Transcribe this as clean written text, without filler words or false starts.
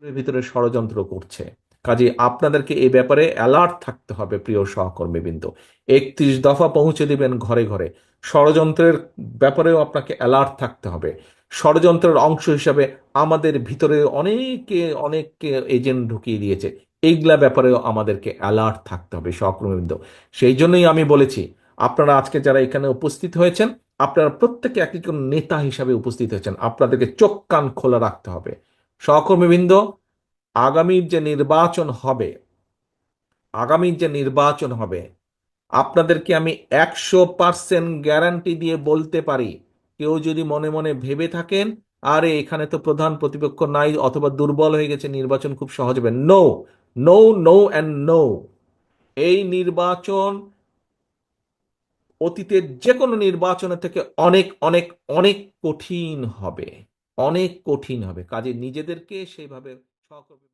এর ভিতরে ষড়যন্ত্র করছে। কাজেই আপনাদেরকে এই ব্যাপারে অ্যালার্ট থাকতে হবে প্রিয় সহকর্মীবৃন্দ। ৩১ দফা পৌঁছে দিবেন ঘরে ঘরে। ষড়যন্ত্রের ব্যাপারেও আপনাকে অ্যালার্ট থাকতে হবে। ষড়যন্ত্রের অংশ হিসাবে আমাদের ভিতরে অনেককে এজেন্ট ঢুকিয়ে দিয়েছে। এইগুলা ব্যাপারেও আমাদেরকে অ্যালার্ট থাকতে হবে সহকর্মীবৃন্দ। সেই জন্যই আমি বলেছি, আপনারা আজকে যারা এখানে উপস্থিত হয়েছেন, আপনারা প্রত্যেকে এক একজন নেতা হিসাবে উপস্থিত হয়েছেন। আপনাদেরকে চোখ কান খোলা রাখতে হবে সহকর্মীবৃন্দ। আগামীর যে নির্বাচন হবে, আগামীর যে নির্বাচন হবে, আপনাদেরকে আমি ১০০% গ্যারান্টি দিয়ে বলতে পারি, কেউ যদি মনে মনে ভেবে থাকেন আরে এখানে তো প্রধান প্রতিপক্ষ নাই অথবা দুর্বল হয়ে গেছে, নির্বাচন খুব সহজ হবে, no, no, no and no. এই নির্বাচন অতীতের যে কোনো নির্বাচনের থেকে অনেক অনেক অনেক কঠিন হবে, অনেক কঠিন হবে। কাজে নিজেদেরকে সেইভাবে সহকর্মী